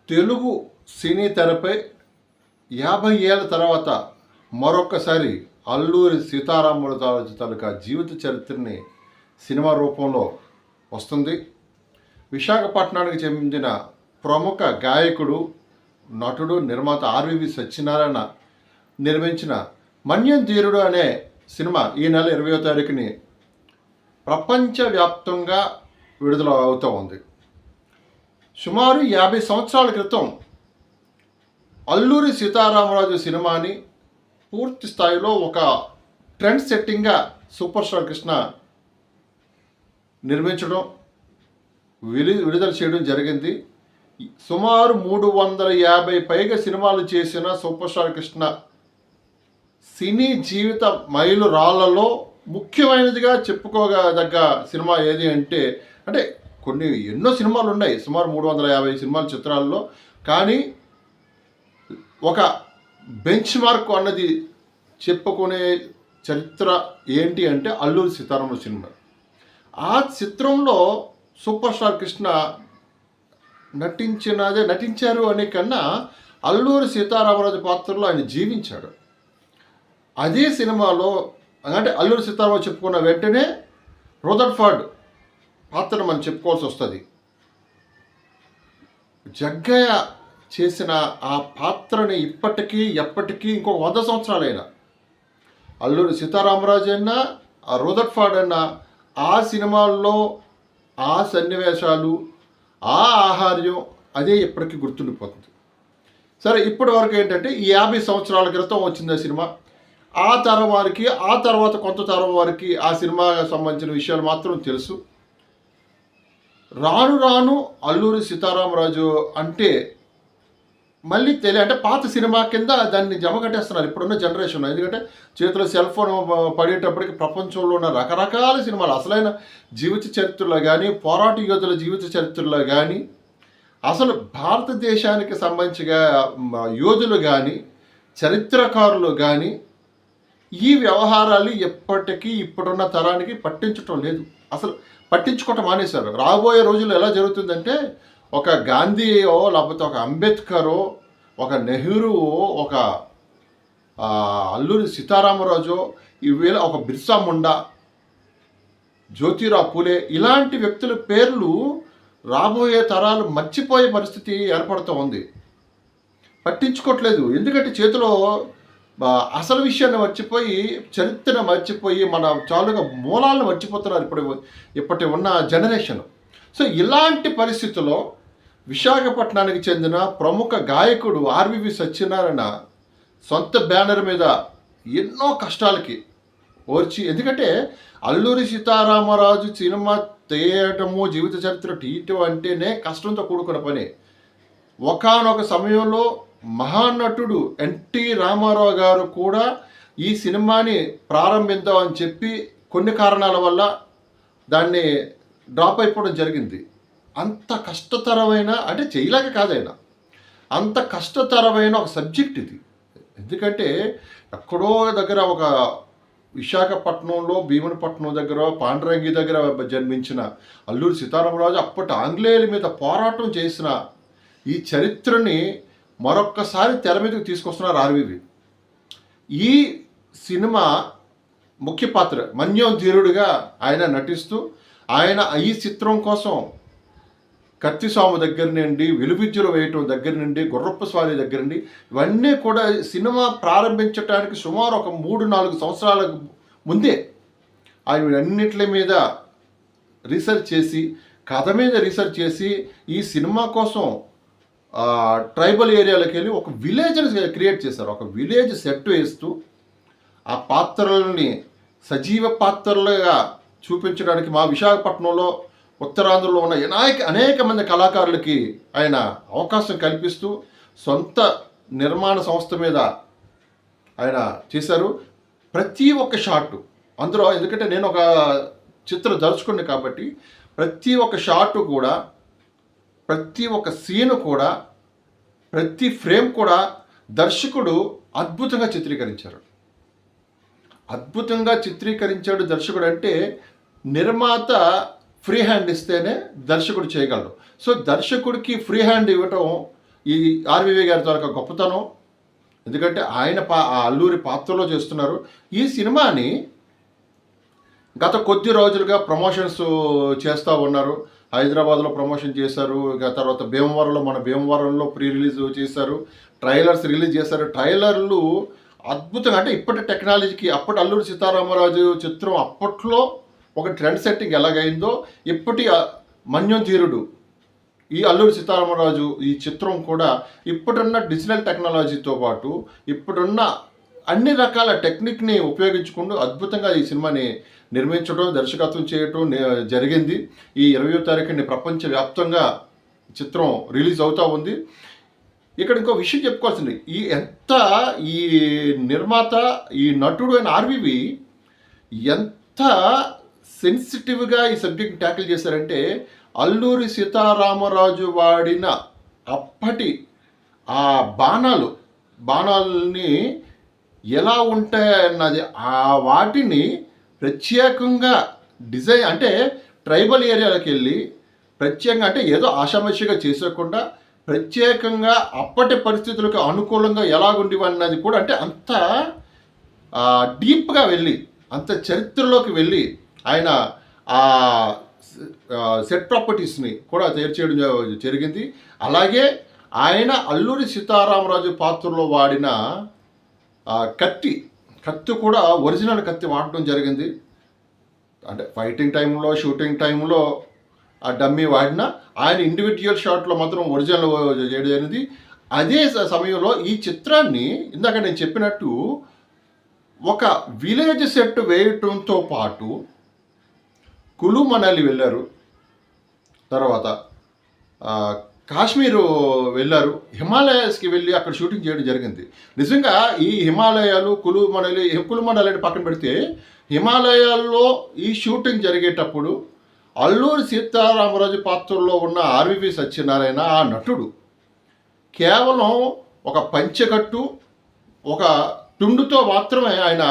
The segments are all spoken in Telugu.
తెలుగు సినీ తెరపై 50 ఏళ్ల తర్వాత మరొక్కసారి అల్లూరి సీతారామరాజు తాలూకా జీవిత చరిత్రని సినిమా రూపంలో వస్తుంది. విశాఖపట్నానికి చెందిన ప్రముఖ గాయకుడు, నటుడు, నిర్మాత ఆర్వివి సత్యనారాయణ నిర్మించిన మన్యం ధీరుడు అనే సినిమా ఈ నెల 20వ తారీఖుని ప్రపంచవ్యాప్తంగా విడుదల అవుతూ ఉంది. సుమారు 50 సంవత్సరాల క్రితం అల్లూరి సీతారామరాజు సినిమాని పూర్తి స్థాయిలో ఒక ట్రెండ్ సెట్టింగ్గా సూపర్ స్టార్ కృష్ణ నిర్మించడం, విడుదల చేయడం జరిగింది. సుమారు 350 పైగా సినిమాలు చేసిన సూపర్ స్టార్ కృష్ణ సినీ జీవిత మైలురాళ్లలో ముఖ్యమైనదిగా చెప్పుకోదగ్గ సినిమా ఏది అంటే ఎన్నో సినిమాలు ఉన్నాయి, సుమారు 350 సినిమాల చిత్రాల్లో. కానీ ఒక బెంచ్ మార్క్ అన్నది చెప్పుకునే చరిత్ర ఏంటి అంటే అల్లూరి సీతారామరాజు సినిమా. ఆ చిత్రంలో సూపర్ స్టార్ కృష్ణ నటించారు అనే కన్నా అల్లూరి సీతారామరాజు పాత్రలో ఆయన జీవించాడు. అదే సినిమాలో అల్లూరి సీతారామరాజు చెప్పుకున్న వెంటనే రదర్ఫర్డ్ పాత్రను మనం చెప్పుకోవాల్సి వస్తుంది. జగ్గయ్య చేసిన ఆ పాత్రని ఇప్పటికీ ఎప్పటికీ ఇంకో 100 సంవత్సరాలైనా అల్లూరి సీతారామరాజు అయినా ఆ రదర్ఫర్డ్ అయినా ఆ సినిమాల్లో ఆ సన్నివేశాలు, ఆ ఆహార్యం అదే ఇప్పటికీ గుర్తుండిపోతుంది. సరే, ఇప్పటి వరకు ఏంటంటే ఈ 50 సంవత్సరాల క్రితం వచ్చింది ఆ సినిమా. ఆ తరం వారికి, ఆ తర్వాత కొంత తరం వారికి ఆ సినిమాకి సంబంధించిన విషయాలు మాత్రం తెలుసు. రాను రాను అల్లూరి సీతారామరాజు అంటే మళ్ళీ పాత సినిమా కింద దాన్ని జమ కట్టేస్తున్నారు ఇప్పుడున్న జనరేషన్. ఎందుకంటే చేతిలో సెల్ ఫోన్ పడేటప్పటికి ప్రపంచంలో ఉన్న రకరకాల సినిమాలు, అసలైన జీవిత చరిత్రలో కానీ, పోరాట యోధుల జీవిత చరిత్రలో కానీ, అసలు భారతదేశానికి సంబంధించిన యోధులు కానీ, చరిత్రకారులు కానీ ఈ వ్యవహారాలు ఎప్పటికీ ఇప్పుడున్న తరానికి పట్టించటం లేదు. అసలు పట్టించుకోవటం మానేశారు. రాబోయే రోజుల్లో ఎలా జరుగుతుందంటే ఒక గాంధీయో, లేకపోతే ఒక అంబేద్కరో, ఒక నెహ్రూవో, ఒక అల్లూరి సీతారామరాజు, ఈవేళ ఒక బిర్సా ముండా, జ్యోతిరావు పూలే, ఇలాంటి వ్యక్తుల పేర్లు రాబోయే తరాలు మర్చిపోయే పరిస్థితి ఏర్పడుతూ ఉంది. పట్టించుకోవట్లేదు. ఎందుకంటే చేతిలో అసలు విషయాన్ని మర్చిపోయి, చరిత్రను మర్చిపోయి, మన చాలుగా మూలాలను మర్చిపోతున్నారు ఇప్పటి ఉన్న జనరేషన్. సో ఇలాంటి పరిస్థితుల్లో విశాఖపట్నానికి చెందిన ప్రముఖ గాయకుడు ఆర్వివి సత్యనారాయణ సొంత బ్యానర్ మీద ఎన్నో కష్టాలకి ఓర్చి, ఎందుకంటే అల్లూరి సీతారామరాజు సినిమా తీయటము, జీవిత చరిత్ర తీయటం అంటేనే కష్టంతో కూడుకున్న పని. ఒకానొక సమయంలో మహానటుడు ఎన్టీ రామారావు గారు కూడా ఈ సినిమాని ప్రారంభిద్దామని చెప్పి కొన్ని కారణాల వల్ల దాన్ని డ్రాప్ అయిపోవడం జరిగింది. అంత కష్టతరమైన, చేయలేక కాదైనా, అంత కష్టతరమైన ఒక సబ్జెక్ట్ ఇది. ఎందుకంటే ఎక్కడో దగ్గర ఒక విశాఖపట్నంలో, భీమునిపట్నం దగ్గర, పాండ్రంగి దగ్గర జన్మించిన అల్లూరి సీతారామరాజు అప్పటి ఆంగ్లేయుల మీద పోరాటం చేసిన ఈ చరిత్రని మరొక్కసారి తెర మీదకి తీసుకొస్తున్నారు ఆర్వివి. ఈ సినిమా ముఖ్య పాత్ర మన్యం ధీరుడిగా ఆయన నటిస్తూ, ఆయన ఈ చిత్రం కోసం కత్తిసాము దగ్గర నుండి, వెలువిద్యులు వేయటం దగ్గర నుండి, గుర్రప్ప స్వారీ దగ్గర నుండి, ఇవన్నీ కూడా సినిమా ప్రారంభించడానికి సుమారు ఒక 3-4 సంవత్సరాల ముందే ఆయన అన్నిటి మీద రీసెర్చ్ చేసి, కథ మీద రీసెర్చ్ చేసి, ఈ సినిమా కోసం ట్రైబల్ ఏరియాలోకి వెళ్ళి ఒక విలేజ్ని క్రియేట్ చేశారు. ఒక విలేజ్ సెట్ వేస్తూ ఆ పాత్రలని సజీవ పాత్రలుగా చూపించడానికి మా విశాఖపట్నంలో, ఉత్తరాంధ్రలో ఉన్న అనేక మంది కళాకారులకి ఆయన అవకాశం కల్పిస్తూ సొంత నిర్మాణ సంస్థ మీద ఆయన చేశారు. ప్రతి ఒక్క షాటు అందులో, ఎందుకంటే నేను ఒక చిత్రం దర్శకుడిని కాబట్టి ప్రతి ఒక్క షాటు కూడా, ప్రతి ఒక్క సీను కూడా, ప్రతి ఫ్రేమ్ కూడా దర్శకుడు అద్భుతంగా చిత్రీకరించాడు. దర్శకుడు అంటే నిర్మాత ఫ్రీ హ్యాండ్ ఇస్తేనే దర్శకుడు చేయగలడు. సో దర్శకుడికి ఫ్రీ హ్యాండ్ ఇవ్వటం ఈ ఆర్వీవి గారి తాలూకా గొప్పతనం. ఎందుకంటే ఆయన ఆ అల్లూరి పాత్రలో చేస్తున్నారు. ఈ సినిమాని గత కొద్ది రోజులుగా ప్రమోషన్స్ చేస్తూ ఉన్నారు. హైదరాబాద్లో ప్రమోషన్ చేశారు, ఇక తర్వాత భీమవరంలో ప్రీ రిలీజ్ చేశారు, ట్రైలర్స్ రిలీజ్ చేశారు. ట్రైలర్లు అద్భుతంగా, అంటే ఇప్పటి టెక్నాలజీకి అప్పటి అల్లూరి సీతారామరాజు చిత్రం అప్పట్లో ఒక ట్రెండ్ సెట్టింగ్ ఎలాగైందో ఇప్పటి మన్యం ధీరుడు ఈ అల్లూరి సీతారామరాజు ఈ చిత్రం కూడా ఇప్పుడున్న డిజిటల్ టెక్నాలజీతో పాటు ఇప్పుడున్న అన్ని రకాల టెక్నిక్ని ఉపయోగించుకుంటూ అద్భుతంగా ఈ సినిమాని నిర్మించడం, దర్శకత్వం చేయటం జరిగింది. ఈ 20వ తారీఖుని ప్రపంచవ్యాప్తంగా చిత్రం రిలీజ్ అవుతూ ఉంది. ఇక్కడ ఇంకో విషయం చెప్పుకోవాల్సింది, ఈ నిర్మాత, ఈ నటుడు అయిన ఆర్వీవి ఎంత సెన్సిటివ్గా ఈ సబ్జెక్ట్ని ట్యాకిల్ చేశారంటే, అల్లూరి సీతారామరాజు వాడిన అప్పటి ఆ బాణాలని ఎలా ఉంటాయన్నది, ఆ వాటిని ప్రత్యేకంగా డిజైన్, అంటే ట్రైబల్ ఏరియాలకు వెళ్ళి ప్రత్యేకంగా, అంటే ఏదో ఆషామాషిగా చేసేయకుండా ప్రత్యేకంగా అప్పటి పరిస్థితులకు అనుకూలంగా ఎలాగుండివన్నది కూడా, అంటే అంత డీప్గా వెళ్ళి, అంత చరిత్రలోకి వెళ్ళి ఆయన ఆ సెట్ ప్రాపర్టీస్ని కూడా తయారు చేయడం జరిగింది. అలాగే ఆయన అల్లూరి సీతారామరాజు పాత్రలో వాడిన కత్తి కూడా ఒరిజినల్ కత్తి వాడటం జరిగింది. అంటే ఫైటింగ్ టైంలో, షూటింగ్ టైంలో ఆ డమ్మీ వాడిన, ఆయన ఇండివిజువల్ షాట్లో మాత్రం ఒరిజినల్ చేయడం జరిగింది. అదే సమయంలో ఈ చిత్రాన్ని ఇందాక నేను చెప్పినట్టు ఒక విలేజ్ సెట్ వేయటంతో పాటు కులు మనాలి వెళ్ళారు, తర్వాత కాశ్మీరు వెళ్ళారు, హిమాలయాస్కి వెళ్ళి అక్కడ షూటింగ్ చేయడం జరిగింది. నిజంగా ఈ హిమాలయాలు, కులు మనాలి పక్కన పెడితే హిమాలయాల్లో ఈ షూటింగ్ జరిగేటప్పుడు అల్లూరి సీతారామరాజు పాత్రలో ఉన్న ఆర్వీవి సత్యనారాయణ ఆ నటుడు కేవలం ఒక పంచెకట్టు, ఒక తుండుతో మాత్రమే ఆయన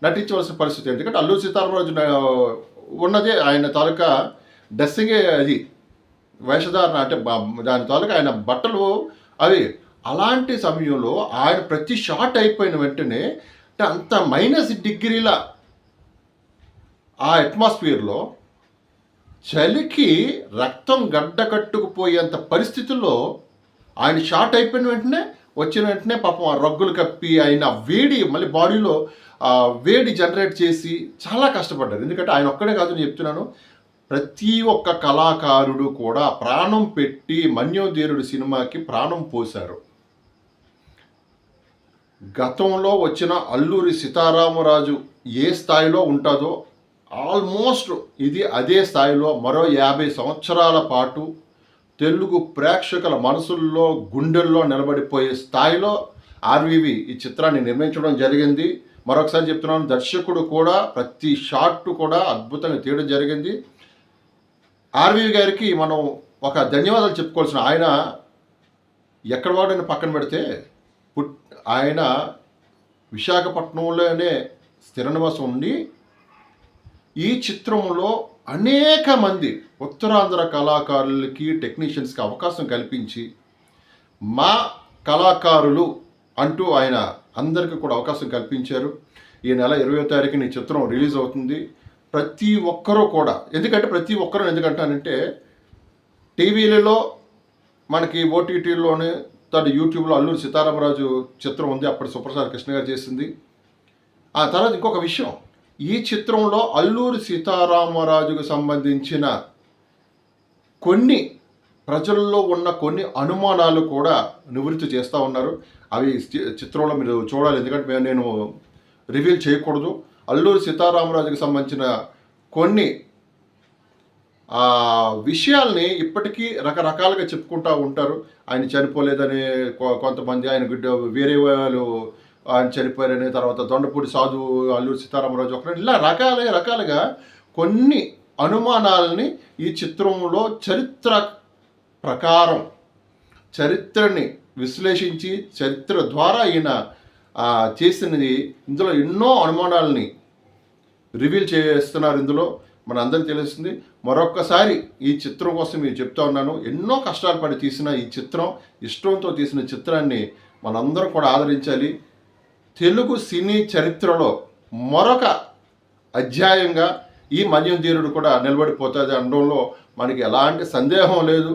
నటించవలసిన పరిస్థితి. ఎందుకంటే అల్లూరి సీతారామరాజు ఉన్నదే ఆయన తాలూకా డ్రెస్సింగే, అది వేషధారణ, అంటే దాని తాలూకా ఆయన బట్టలు అవి. అలాంటి సమయంలో ఆయన ప్రతి షాట్ అయిపోయిన వెంటనే, అంటే అంత -డిగ్రీల ఆ అట్మాస్ఫియర్లో చలికి రక్తం గడ్డ కట్టుకుపోయేంత పరిస్థితుల్లో ఆయన షాట్ అయిపోయిన వెంటనే పాపం ఆ రగ్గులు కప్పి ఆయన వేడి మళ్ళీ బాడీలో వేడి జనరేట్ చేసి చాలా కష్టపడ్డారు. ఎందుకంటే ఆయన ఒక్కడే కాదు, నేను చెప్తున్నాను, ప్రతి ఒక్క కళాకారుడు కూడా ప్రాణం పెట్టి మన్యోధీరుడు సినిమాకి ప్రాణం పోశారు. గతంలో వచ్చిన అల్లూరి సీతారామరాజు ఏ స్థాయిలో ఉంటుందో ఆల్మోస్ట్ ఇది అదే స్థాయిలో మరో 50 సంవత్సరాల పాటు తెలుగు ప్రేక్షకుల మనసుల్లో, గుండెల్లో నిలబడిపోయే స్థాయిలో ఆర్వీవి ఈ చిత్రాన్ని నిర్మించడం జరిగింది. మరొకసారి చెప్తున్నాను, దర్శకుడు కూడా ప్రతి షాట్ కూడా అద్భుతంగా తీయడం జరిగింది. ఆర్వీవి గారికి మనం ఒక ధన్యవాదాలు చెప్పుకోవాల్సిన, ఆయన ఎక్కడ వాడని పక్కన పెడితే ఆయన విశాఖపట్నంలోనే స్థిర నివాసం ఉండి ఈ చిత్రంలో అనేక మంది ఉత్తరాంధ్ర కళాకారులకి, టెక్నీషియన్స్కి అవకాశం కల్పించి మా కళాకారులు అంటూ ఆయన అందరికీ కూడా అవకాశం కల్పించారు. ఈ నెల 20వ తారీఖున ఈ చిత్రం రిలీజ్ అవుతుంది. ప్రతి ఒక్కరూ కూడా, ఎందుకంటానంటే టీవీలలో మనకి ఓటీటీలోనే, తర్వాత యూట్యూబ్లో అల్లూరి సీతారామరాజు చిత్రం ఉంది, అప్పుడు సూపర్ స్టార్ కృష్ణ గారు చేసింది. ఆ తర్వాత ఇంకొక విషయం, ఈ చిత్రంలో అల్లూరి సీతారామరాజుకు సంబంధించిన కొన్ని ప్రజల్లో ఉన్న కొన్ని అనుమానాలు కూడా నివృత్తి చేస్తూ ఉన్నారు. అవి చిత్రంలో మీరు చూడాలి, ఎందుకంటే నేను రివీల్ చేయకూడదు. అల్లూరి సీతారామరాజుకు సంబంధించిన కొన్ని విషయాల్ని ఇప్పటికీ రకరకాలుగా చెప్పుకుంటూ ఉంటారు. ఆయన చనిపోలేదని కొంతమంది, ఆయన వేరే వాళ్ళు ఆయన చనిపోయారని, తర్వాత దొండపూడి సాధు అల్లూరి సీతారామరాజు ఒకరు, ఇలా రకాలుగా కొన్ని అనుమానాలని ఈ చిత్రంలో చరిత్ర ప్రకారం, చరిత్రని విశ్లేషించి చరిత్ర ద్వారా ఈయన చేసినది, ఇందులో ఎన్నో అనుమానాలని రివీల్ చేస్తున్నారు. ఇందులో మనందరికీ తెలుస్తుంది. మరొక్కసారి ఈ చిత్రం కోసం నేను చెప్తా ఉన్నాను, ఎన్నో కష్టాలు పడి తీసిన ఈ చిత్రం, ఇష్టంతో తీసిన చిత్రాన్ని మనందరం కూడా ఆదరించాలి. తెలుగు సినీ చరిత్రలో మరొక అధ్యాయంగా ఈ మన్యం ధీరుడు కూడా నిలబడిపోతుంది అనడంలో మనకి ఎలాంటి సందేహం లేదు.